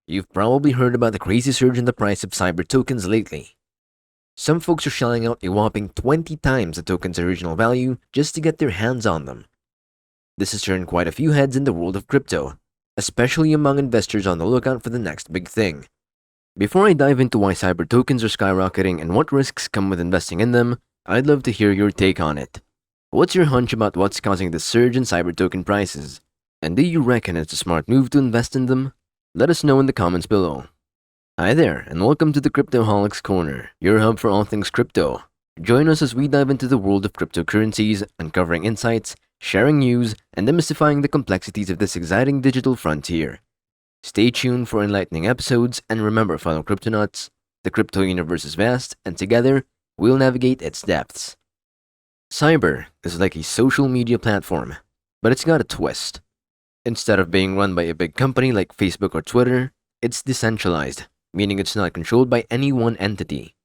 You've probably heard about the crazy surge in the price of cyber tokens lately. Some folks are shelling out a whopping 20 times the token's original value just to get their hands on them. This has turned quite a few heads in the world of crypto, especially among investors on the lookout for the next big thing. Before I dive into why cyber tokens are skyrocketing and what risks come with investing in them, I'd love to hear your take on it. What's your hunch about what's causing the surge in cyber token prices? And do you reckon it's a smart move to invest in them? Let us know in the comments below. Hi there, and welcome to the CryptoHolicsCorner, your hub for all things crypto. Join us as we dive into the world of cryptocurrencies, uncovering insights, sharing news, and demystifying the complexities of this exciting digital frontier. Stay tuned for enlightening episodes, and remember, fellow cryptonauts, the crypto universe is vast, and together, we'll navigate its depths. Cyber is like a social media platform, but it's got a twist. Instead of being run by a big company like Facebook or Twitter, it's decentralized, meaning it's not controlled by any one entity.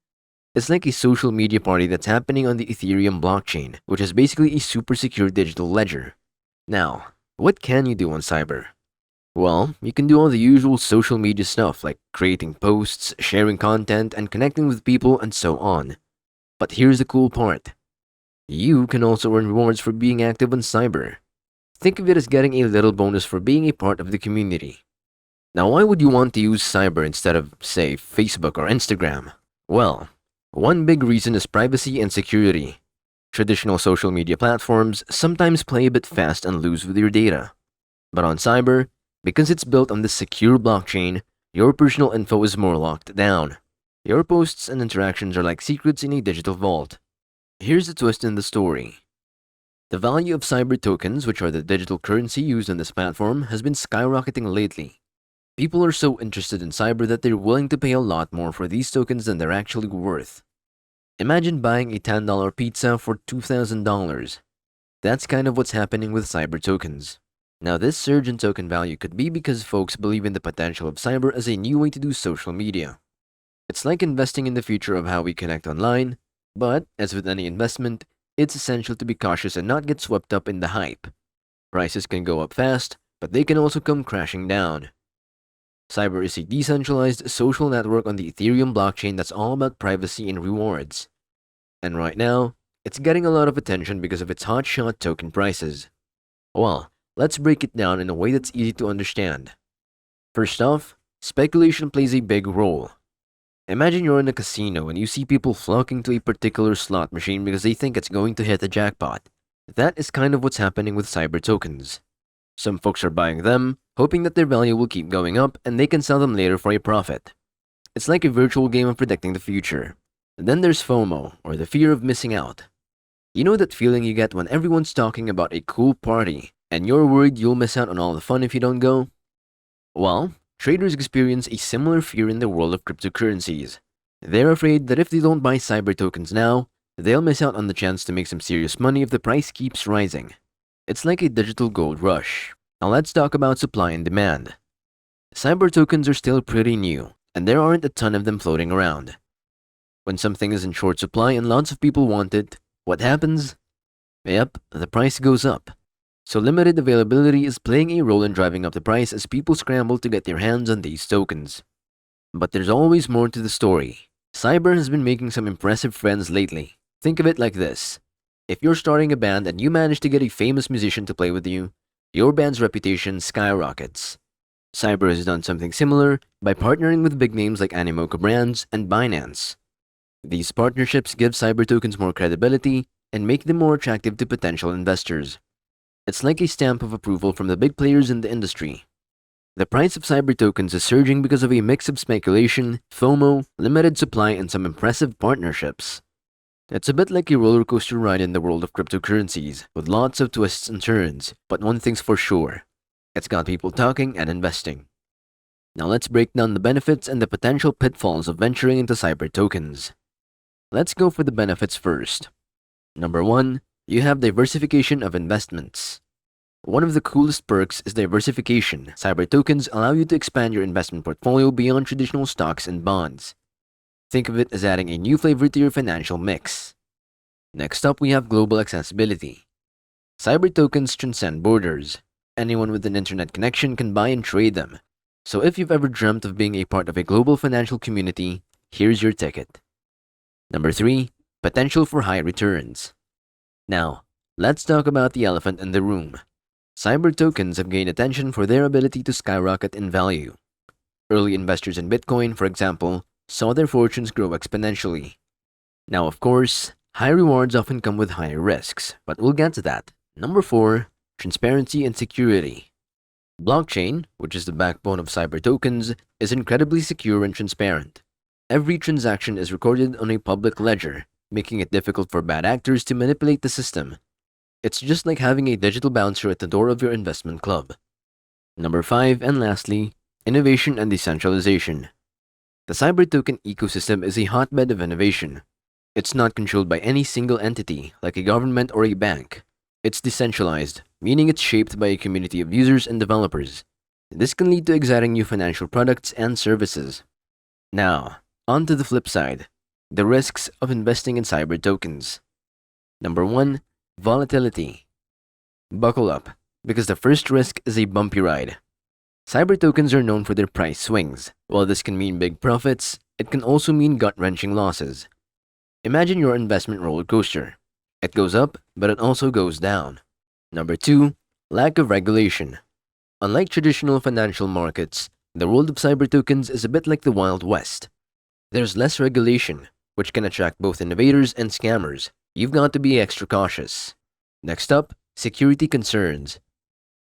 It's like a social media party that's happening on the Ethereum blockchain, which is basically a super secure digital ledger. Now, what can you do on Cyber? Well, you can do all the usual social media stuff like creating posts, sharing content, and connecting with people, and so on. But here's the cool part. You can also earn rewards for being active on Cyber. Think of it as getting a little bonus for being a part of the community. Now, why would you want to use Cyber instead of, say, Facebook or Instagram? Well, one big reason is privacy and security. Traditional social media platforms sometimes play a bit fast and loose with your data. But on Cyber, because it's built on this secure blockchain, your personal info is more locked down. Your posts and interactions are like secrets in a digital vault. Here's the twist in the story. The value of cyber tokens, which are the digital currency used on this platform, has been skyrocketing lately. People are so interested in cyber that they're willing to pay a lot more for these tokens than they're actually worth. Imagine buying a $10 pizza for $2,000. That's kind of what's happening with cyber tokens. Now, this surge in token value could be because folks believe in the potential of cyber as a new way to do social media. It's like investing in the future of how we connect online, but, as with any investment, it's essential to be cautious and not get swept up in the hype. Prices can go up fast, but they can also come crashing down. Cyber is a decentralized social network on the Ethereum blockchain that's all about privacy and rewards. And right now, it's getting a lot of attention because of its hotshot token prices. Well, let's break it down in a way that's easy to understand. First off, speculation plays a big role. Imagine you're in a casino and you see people flocking to a particular slot machine because they think it's going to hit a jackpot. That is kind of what's happening with cyber tokens. Some folks are buying them, hoping that their value will keep going up and they can sell them later for a profit. It's like a virtual game of predicting the future. And then there's FOMO, or the fear of missing out. You know that feeling you get when everyone's talking about a cool party, and you're worried you'll miss out on all the fun if you don't go? Well, traders experience a similar fear in the world of cryptocurrencies. They're afraid that if they don't buy cyber tokens now, they'll miss out on the chance to make some serious money if the price keeps rising. It's like a digital gold rush. Now let's talk about supply and demand. Cyber tokens are still pretty new, and there aren't a ton of them floating around. When something is in short supply and lots of people want it, what happens? Yep, the price goes up. So limited availability is playing a role in driving up the price as people scramble to get their hands on these tokens. But there's always more to the story. Cyber has been making some impressive friends lately. Think of it like this. If you're starting a band and you manage to get a famous musician to play with you, your band's reputation skyrockets. Cyber has done something similar by partnering with big names like Animoca Brands and Binance. These partnerships give cyber tokens more credibility and make them more attractive to potential investors. It's like a stamp of approval from the big players in the industry. The price of cyber tokens is surging because of a mix of speculation, FOMO, limited supply, and some impressive partnerships. It's a bit like a roller coaster ride in the world of cryptocurrencies, with lots of twists and turns, but one thing's for sure. It's got people talking and investing. Now let's break down the benefits and the potential pitfalls of venturing into cyber tokens. Let's go for the benefits first. Number 1, you have diversification of investments. One of the coolest perks is diversification. Cyber tokens allow you to expand your investment portfolio beyond traditional stocks and bonds. Think of it as adding a new flavor to your financial mix. Next up, we have global accessibility. Cyber tokens transcend borders. Anyone with an internet connection can buy and trade them. So if you've ever dreamt of being a part of a global financial community, here's your ticket. Number 3, potential for high returns. Now, let's talk about the elephant in the room. Cyber tokens have gained attention for their ability to skyrocket in value. Early investors in Bitcoin, for example, saw their fortunes grow exponentially. Now, of course, high rewards often come with higher risks, but we'll get to that. Number 4, transparency and security. Blockchain, which is the backbone of cyber tokens, is incredibly secure and transparent. Every transaction is recorded on a public ledger, making it difficult for bad actors to manipulate the system. It's just like having a digital bouncer at the door of your investment club. Number 5, and lastly, innovation and decentralization. The cyber token ecosystem is a hotbed of innovation. It's not controlled by any single entity, like a government or a bank. It's decentralized, meaning it's shaped by a community of users and developers. This can lead to exciting new financial products and services. Now, on to the flip side, the risks of investing in cyber tokens. Number 1, volatility. Buckle up, because the first risk is a bumpy ride. Cyber tokens are known for their price swings. While this can mean big profits, it can also mean gut-wrenching losses. Imagine your investment roller coaster. It goes up, but it also goes down. Number 2, lack of regulation. Unlike traditional financial markets, the world of cyber tokens is a bit like the Wild West. There's less regulation, which can attract both innovators and scammers. You've got to be extra cautious. Next up, security concerns.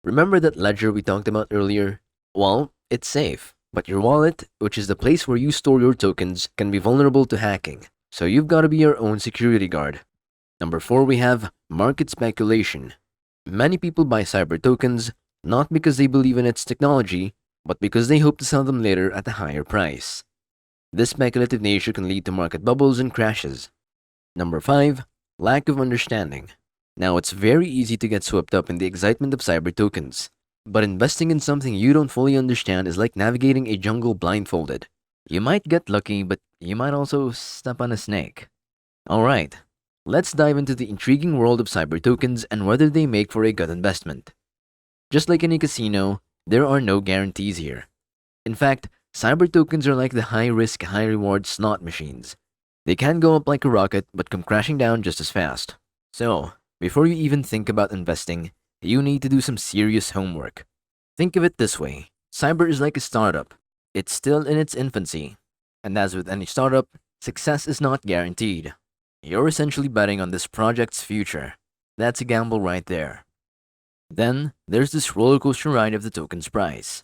Remember that ledger we talked about earlier? Well, it's safe, but your wallet, which is the place where you store your tokens, can be vulnerable to hacking. So you've got to be your own security guard. Number 4, we have market speculation. Many people buy cyber tokens not because they believe in its technology, but because they hope to sell them later at a higher price. This speculative nature can lead to market bubbles and crashes. Number 5, lack of understanding. Now, it's very easy to get swept up in the excitement of cyber tokens, but investing in something you don't fully understand is like navigating a jungle blindfolded. You might get lucky, but you might also step on a snake. Alright, let's dive into the intriguing world of cyber tokens and whether they make for a good investment. Just like in a casino, there are no guarantees here. In fact, cyber tokens are like the high-risk, high-reward slot machines. They can go up like a rocket, but come crashing down just as fast. So, before you even think about investing, you need to do some serious homework. Think of it this way. Cyber is like a startup. It's still in its infancy. And as with any startup, success is not guaranteed. You're essentially betting on this project's future. That's a gamble right there. Then, there's this roller coaster ride of the token's price.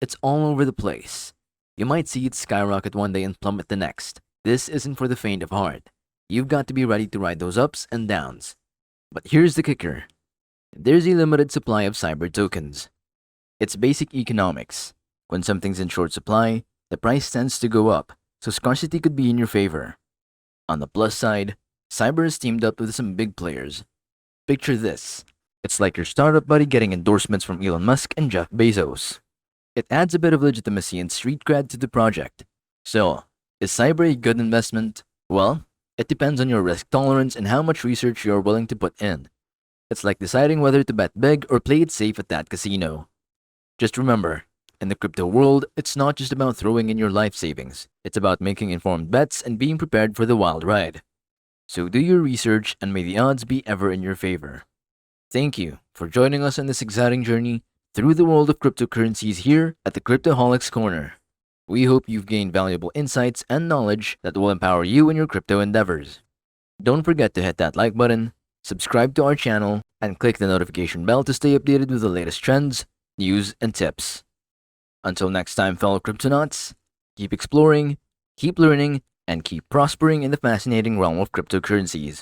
It's all over the place. You might see it skyrocket one day and plummet the next. This isn't for the faint of heart. You've got to be ready to ride those ups and downs. But here's the kicker. There's a limited supply of cyber tokens. It's basic economics. When something's in short supply, the price tends to go up, so scarcity could be in your favor. On the plus side, cyber is teamed up with some big players. Picture this. It's like your startup buddy getting endorsements from Elon Musk and Jeff Bezos. It adds a bit of legitimacy and street cred to the project. So, is cyber a good investment? Well, it depends on your risk tolerance and how much research you're willing to put in. It's like deciding whether to bet big or play it safe at that casino. Just remember, in the crypto world, it's not just about throwing in your life savings. It's about making informed bets and being prepared for the wild ride. So do your research and may the odds be ever in your favor. Thank you for joining us on this exciting journey through the world of cryptocurrencies here at the Cryptoholics Corner. We hope you've gained valuable insights and knowledge that will empower you in your crypto endeavors. Don't forget to hit that like button, subscribe to our channel, and click the notification bell to stay updated with the latest trends, news, and tips. Until next time, fellow Cryptonauts, keep exploring, keep learning, and keep prospering in the fascinating realm of cryptocurrencies.